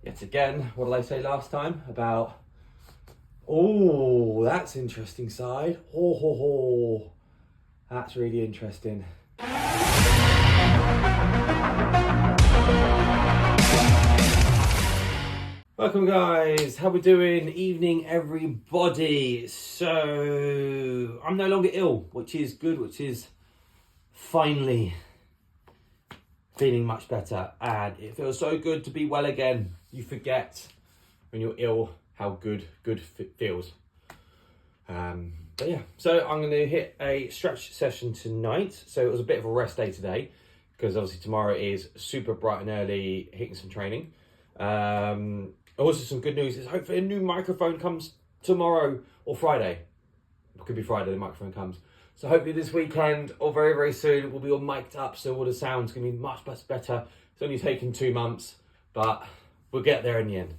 yet again, what did I say last time about, oh, that's interesting side. Oh, that's really interesting. Welcome guys, how we doing? Evening everybody. So, I'm no longer ill, which is good, which is finally feeling much better, and it feels so good to be well again. You forget when you're ill how good feels. But yeah, so I'm going to hit a stretch session tonight. So it was a bit of a rest day today because obviously tomorrow is super bright and early, hitting some training. Also some good news is hopefully a new microphone comes tomorrow or Friday. It could be Friday the microphone comes. So hopefully this weekend or very, very soon we'll be all mic'd up, so all the sound's going to be much better. It's only taken 2 months, but we'll get there in the end.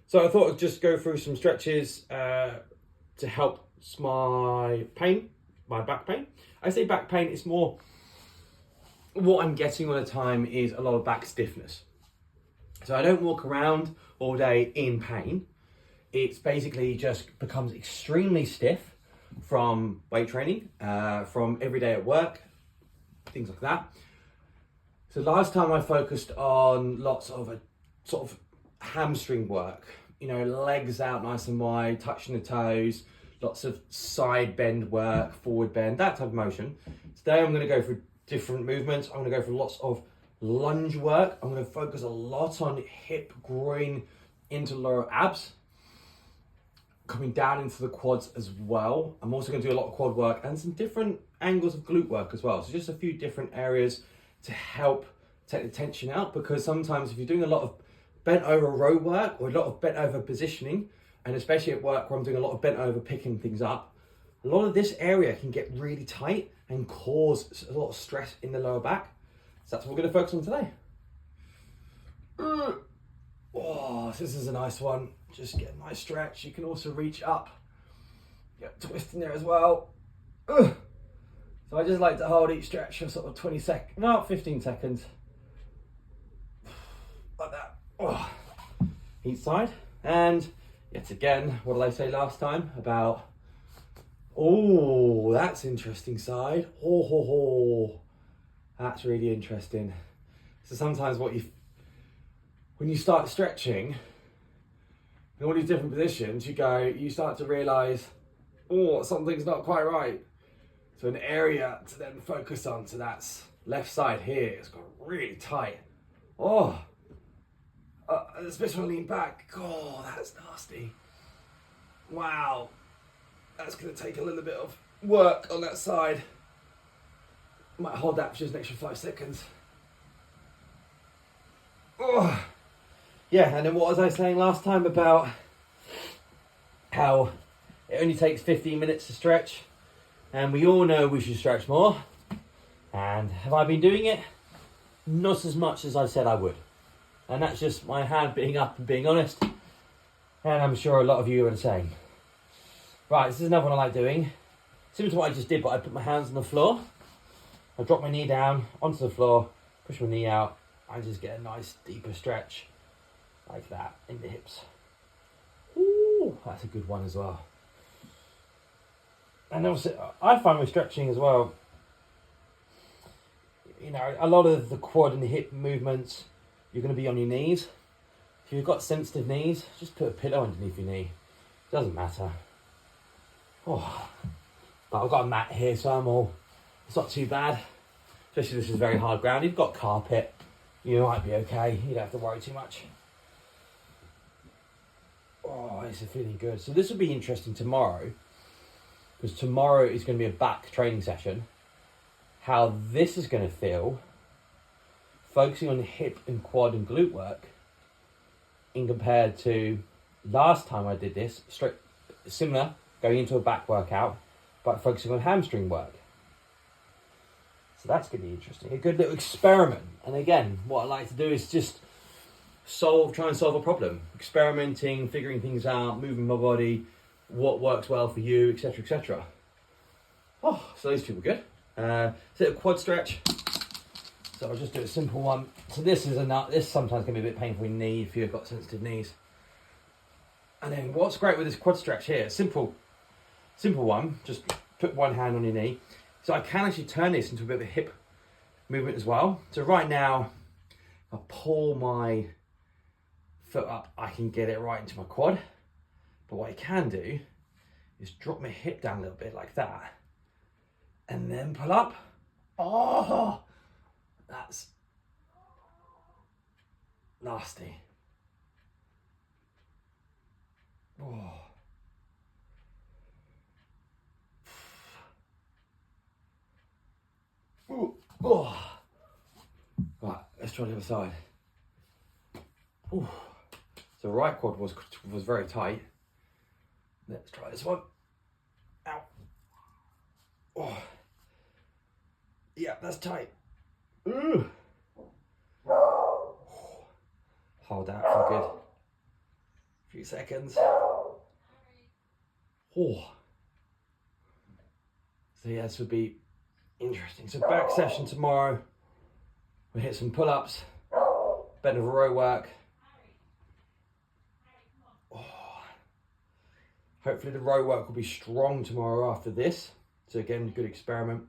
So I thought I'd just go through some stretches to help my pain, my back pain. I say back pain, it's more what I'm getting all the time is a lot of back stiffness. So I don't walk around all day in pain. It's basically just becomes extremely stiff from weight training, from every day at work, things like that. So last time I focused on lots of a sort of hamstring work, you know, legs out nice and wide, touching the toes, lots of side bend work, forward bend, that type of motion. Today I'm going to go for different movements. I'm going to go for lots of lunge work. I'm going to focus a lot on hip, groin, into lower abs, coming down into the quads as well. I'm also going to do a lot of quad work and some different angles of glute work as well. So just a few different areas to help take the tension out, because sometimes if you're doing a lot of bent over row work or a lot of bent over positioning, and especially at work where I'm doing a lot of bent over picking things up, a lot of this area can get really tight and cause a lot of stress in the lower back. So that's what we're going to focus on today. Oh, this is a nice one. Just get a nice stretch. You can also reach up. Get a twist in there as well. So I just like to hold each stretch for sort of 20 seconds, no, 15 seconds. Like that. Oh. Each side. And yet again, what did I say last time about, oh, that's interesting side. Oh, that's really interesting. So sometimes when you start stretching in all these different positions, you start to realize, oh, something's not quite right. So an area to then focus on, so that's left side here, it's got really tight. Oh, especially when I lean back, oh, that's nasty. Wow, that's gonna take a little bit of work on that side. Might hold that for just an extra 5 seconds. Oh. Yeah, and then what was I saying last time about how it only takes 15 minutes to stretch, and we all know we should stretch more. And have I been doing it? Not as much as I said I would. And that's just my hand being up and being honest. And I'm sure a lot of you are the same. Right, this is another one I like doing. Similar to what I just did, but I put my hands on the floor. I drop my knee down onto the floor, push my knee out, I just get a nice deeper stretch like that in the hips. Ooh, that's a good one as well. And also, I find with stretching as well, you know, a lot of the quad and the hip movements, you're going to be on your knees. If you've got sensitive knees, just put a pillow underneath your knee. Doesn't matter. Oh, but I've got a mat here, so it's not too bad. Especially this is very hard ground. You've got carpet, you might be okay. You don't have to worry too much. Oh, this is feeling good. So this will be interesting tomorrow, because tomorrow is going to be a back training session. How this is going to feel, focusing on hip and quad and glute work, in compared to last time I did this, similar, going into a back workout, but focusing on hamstring work. So that's going to be interesting. A good little experiment. And again, what I like to do is just try and solve a problem. Experimenting, figuring things out, moving my body, what works well for you, etc., etc. Oh, so those two were good. So a quad stretch. So I'll just do a simple one. So this sometimes can be a bit painful in knee if you've got sensitive knees. And then what's great with this quad stretch here, simple one, just put one hand on your knee. So I can actually turn this into a bit of a hip movement as well. So right now, if I pull my foot up, I can get it right into my quad. But what I can do is drop my hip down a little bit like that and then pull up. Oh, that's nasty. Oh. Ooh. Oh. Right, let's try the other side. Ooh. So right quad was very tight. Let's try this one. Ow. Oh. Yeah, that's tight. Ooh. Hold that for a good few seconds. Oh. So yeah, this would be interesting. So back session tomorrow. We'll hit some pull-ups, bit of row work. Oh. Hopefully the row work will be strong tomorrow after this. So again, good experiment.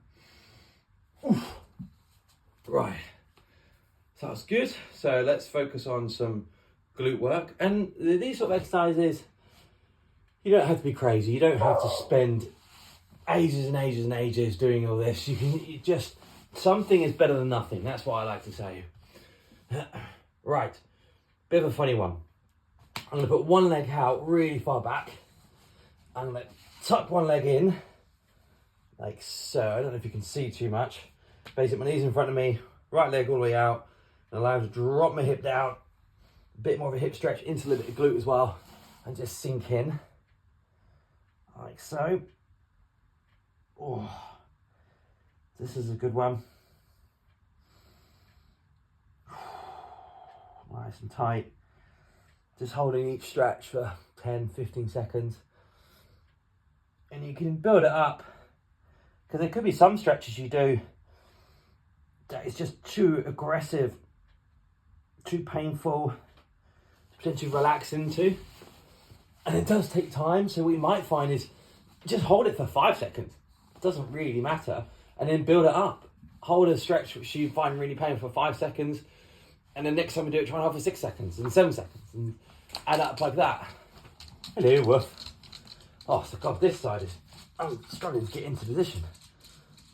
Oof. Right, so that's good. So let's focus on some glute work. And these sort of exercises, you don't have to be crazy. You don't have to spend ages and ages and ages doing all this. You just, something is better than nothing. That's what I like to say. Right, bit of a funny one. I'm gonna put one leg out really far back. I'm gonna tuck one leg in, like so. I don't know if you can see too much. Basically, my knees in front of me, right leg all the way out, and allow me to drop my hip down, a bit more of a hip stretch into a little bit of glute as well, and just sink in, like so. Oh, this is a good one. Nice and tight. Just holding each stretch for 10, 15 seconds. And you can build it up, because there could be some stretches you do that is just too aggressive, too painful to potentially relax into. And it does take time, so what you might find is just hold it for 5 seconds. It doesn't really matter. And then build it up. Hold a stretch which you find really painful for 5 seconds, and then next time you do it, try and hold for 6 seconds and 7 seconds, and add up like that. Hello, woof. Oh, so God, this side is, I'm struggling to get into position.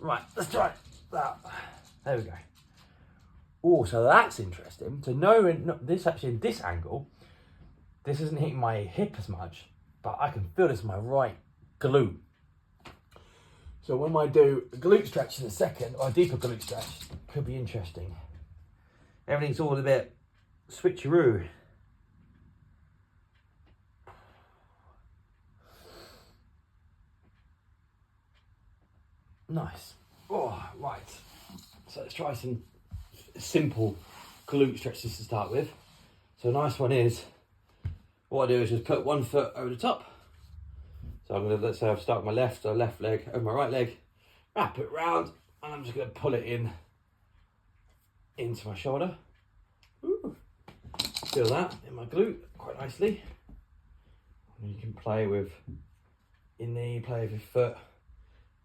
Right, let's try that. There we go. Oh, so that's interesting. So this actually in this angle, this isn't hitting my hip as much, but I can feel this in my right glute. So when I do a glute stretch in a second, or a deeper glute stretch, could be interesting. Everything's all a bit switcheroo. Nice. Oh, right. So let's try some simple glute stretches to start with. So a nice one is, what I do is just put one foot over the top. So I'm gonna, let's say I've started my left leg over my right leg, wrap it round, and I'm just gonna pull it in into my shoulder. Ooh. Feel that in my glute quite nicely. And you can play with your knee, play with your foot,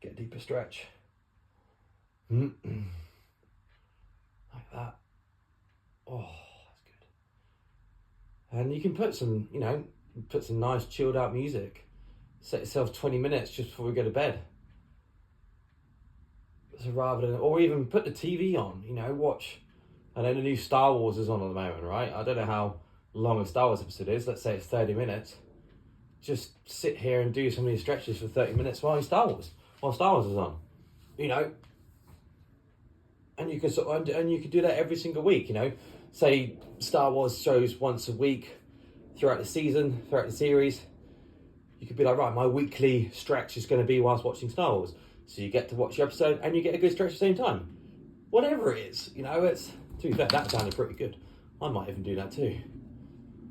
get a deeper stretch. Like that. Oh, that's good. And you can put some, put some nice chilled out music. Set yourself 20 minutes just before we go to bed. So rather than, or even put the TV on, watch. I know the new Star Wars is on at the moment, right? I don't know how long a Star Wars episode is. Let's say it's 30 minutes. Just sit here and do some of these stretches for 30 minutes while Star Wars is on, And you can and you could do that every single week, Say Star Wars shows once a week throughout the season, throughout the series. You could be like, right, my weekly stretch is going to be whilst watching Star Wars. So you get to watch your episode and you get a good stretch at the same time. Whatever it is, it's, to be fair, that sounded pretty good. I might even do that too.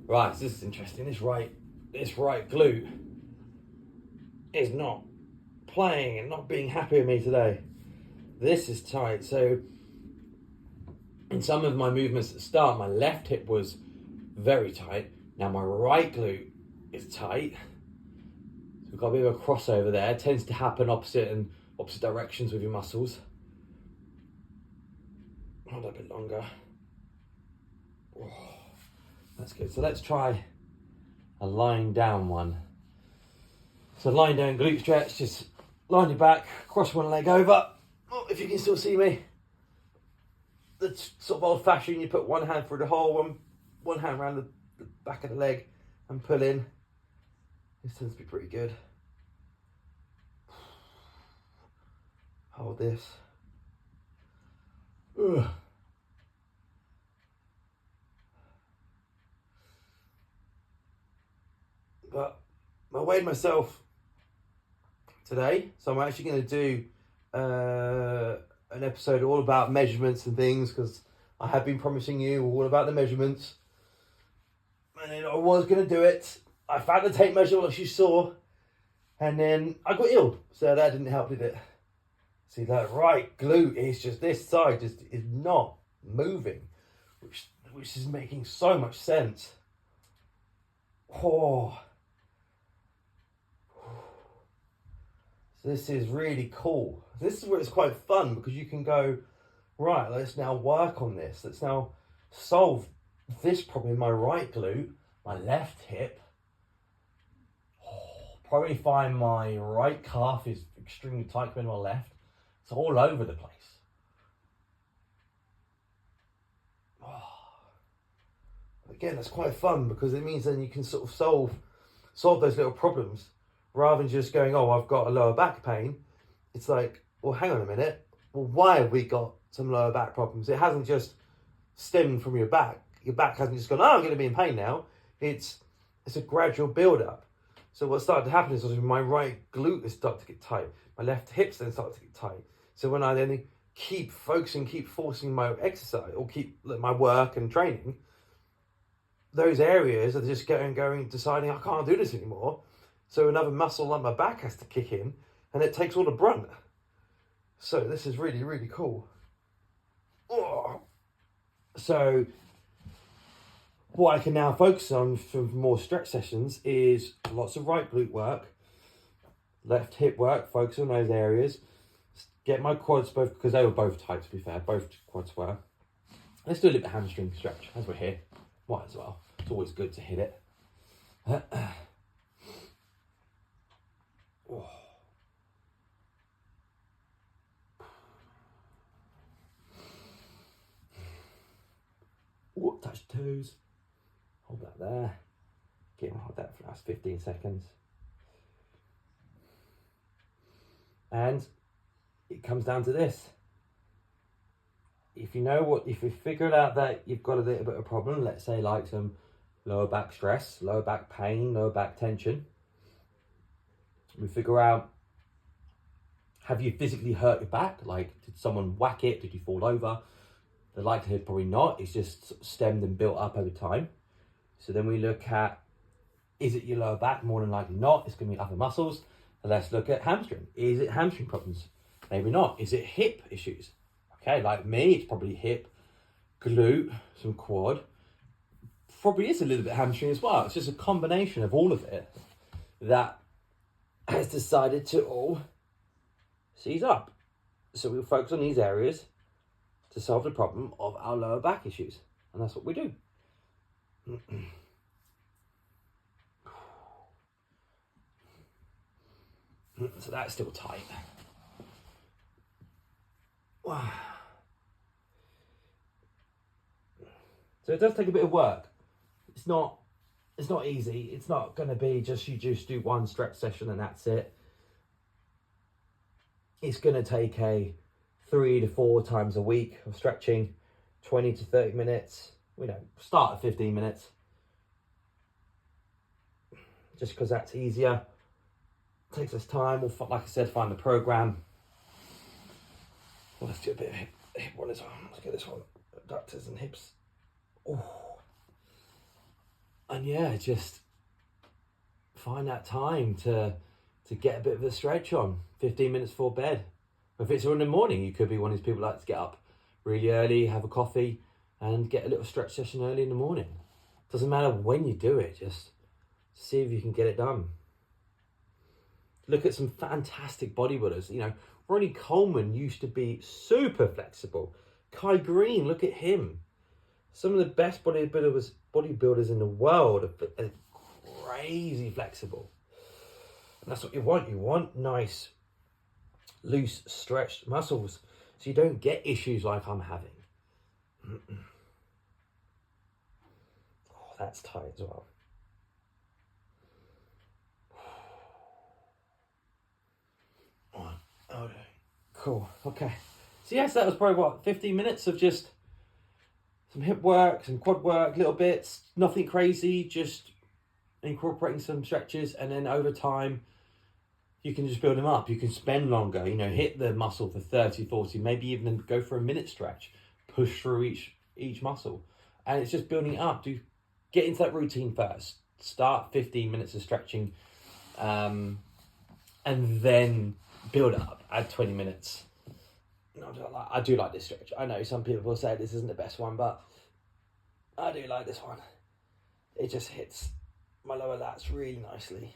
Right, so this is interesting. This right glute is not playing and not being happy with me today. This is tight. So in some of my movements at the start, my left hip was very tight. Now my right glute is tight. So we've got a bit of a crossover there. It tends to happen opposite directions with your muscles. Hold a bit longer. Oh, that's good. So let's try a lying down one. So lying down glute stretch, just line your back, cross one leg over. Oh, if you can still see me. That's sort of old fashioned. You put one hand through the hole, one hand around the back of the leg and pull in. This tends to be pretty good. Hold this. Ugh. But I weighed myself today, so I'm actually going to do an episode all about measurements and things, because I have been promising you all about the measurements, and then I was going to do it. I found the tape measure, as you saw, and then I got ill, so that didn't help, did it? See, that right glute is just, this side just is not moving, which is making so much sense. Oh. So this is really cool. This is where it's quite fun, because you can go, right, let's now work on this. Let's now solve this problem in my right glute, my left hip. Oh, probably find my right calf is extremely tight compared to my left. It's all over the place. Oh. Again, that's quite fun, because it means then you can sort of solve those little problems, rather than just going, oh, I've got a lower back pain. It's like, well, hang on a minute. Well, why have we got some lower back problems? It hasn't just stemmed from your back. Your back hasn't just gone, oh, I'm going to be in pain now. It's a gradual build-up. So what started to happen is my right glute is starting to get tight. My left hips then start to get tight. So when I then keep focusing, keep forcing my exercise, or keep my work and training, those areas are just going, deciding I can't do this anymore. So another muscle like my back has to kick in, and it takes all the brunt. So this is really, really cool. Oh. So what I can now focus on for more stretch sessions is lots of right glute work, left hip work, focus on those areas. Get my quads both, because they were both tight, to be fair, both quads were. Let's do a little bit of hamstring stretch as we're here. Might as well. It's always good to hit it. Oh. Ooh, touch the toes. Hold that there. Hold that for the last 15 seconds. And it comes down to this. If you figured out that you've got a little bit of a problem, let's say like some lower back stress, lower back pain, lower back tension, we figure out, have you physically hurt your back? Like, did someone whack it? Did you fall over? The likelihood probably not. It's just stemmed and built up over time. So then we look at, is it your lower back? More than likely not. It's going to be other muscles. So let's look at hamstring. Is it hamstring problems? Maybe not. Is it hip issues? Okay, like me, it's probably hip, glute, some quad. Probably is a little bit hamstring as well. It's just a combination of all of it that has decided to all seize up. So we'll focus on these areas to solve the problem of our lower back issues. And that's what we do. So that's still tight. Wow. So it does take a bit of work. It's not easy. It's not going to be just you just do one stretch session and that's it. It's going to take 3 to 4 times a week of stretching, 20 to 30 minutes. Start at 15 minutes. Just because that's easier. It takes us time. We'll, like I said, find the program. Well, let's do a bit of hip one as well. Let's get this one. Abductors and hips. Oh. And yeah, just find that time to get a bit of a stretch on. 15 minutes before bed. If it's in the morning, you could be one of these people that like to get up really early, have a coffee, and get a little stretch session early in the morning. Doesn't matter when you do it, just see if you can get it done. Look at some fantastic bodybuilders. You know, Ronnie Coleman used to be super flexible. Kai Green, look at him. Some of the best bodybuilders in the world are crazy flexible. And that's what you want. You want nice, loose, stretched muscles so you don't get issues like I'm having. Oh, that's tight as well. Okay, cool. Okay. So yes, that was probably what, 15 minutes of just some hip work, some quad work, little bits, nothing crazy, just incorporating some stretches, and then over time you can just build them up. You can spend longer, you know, hit the muscle for 30, 40, maybe even go for a minute stretch, push through each muscle. And it's just building it up. Get into that routine first. Start 15 minutes of stretching, and then build it up. Add 20 minutes. I do like this stretch. I know some people will say this isn't the best one, but I do like this one. It just hits my lower lats really nicely.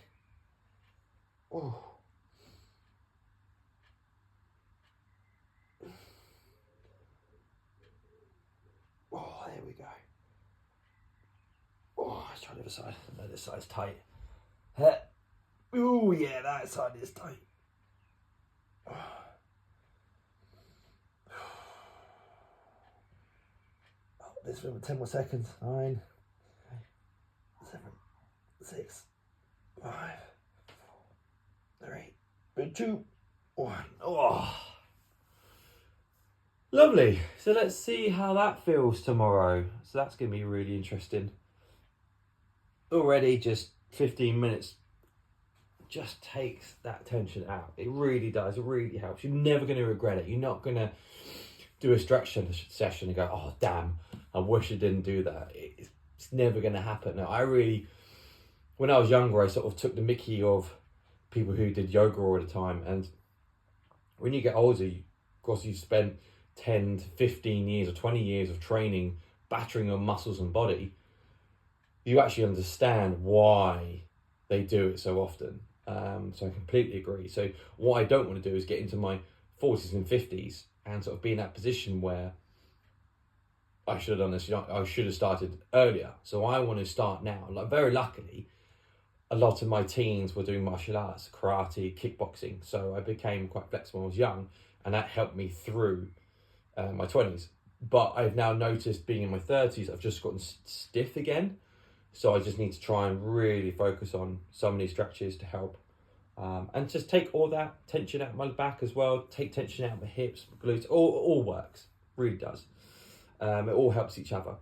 Oh. Oh, there we go. Oh, let's try the other side. No, this side's tight. Oh, yeah, that side is tight. Oh. This one with 10 more seconds. 9, 7, 6, 5, 4, 3, 2, 1. Oh, lovely. So let's see how that feels tomorrow. So that's going to be really interesting. Already just 15 minutes just takes that tension out. It really does. It really helps. You're never going to regret it. You're not going to do a stretch session and go, oh, damn, I wish I didn't do that. It's never going to happen. Now, when I was younger, I sort of took the mickey of people who did yoga all the time. And when you get older, of course, you spend 10 to 15 years or 20 years of training, battering your muscles and body. You actually understand why they do it so often. So I completely agree. So what I don't want to do is get into my 40s and 50s and sort of be in that position where I should have done this. I should have started earlier. So I want to start now. Like, very luckily, a lot of my teens were doing martial arts, karate, kickboxing. So I became quite flexible when I was young, and that helped me through my 20s. But I've now noticed, being in my 30s, I've just gotten stiff again. So I just need to try and really focus on so many stretches to help. And just take all that tension out of my back as well. Take tension out of my hips, glutes. All works. Really does. It all helps each other.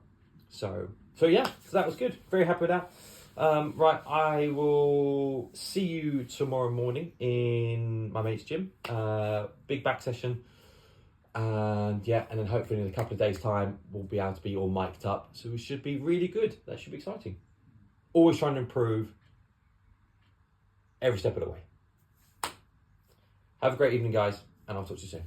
So yeah, so that was good. Very happy with that. Right, I will see you tomorrow morning in my mate's gym. Big back session. And yeah, and then hopefully in a couple of days' time, we'll be able to be all mic'd up. So we should be really good. That should be exciting. Always trying to improve every step of the way. Have a great evening, guys, and I'll talk to you soon.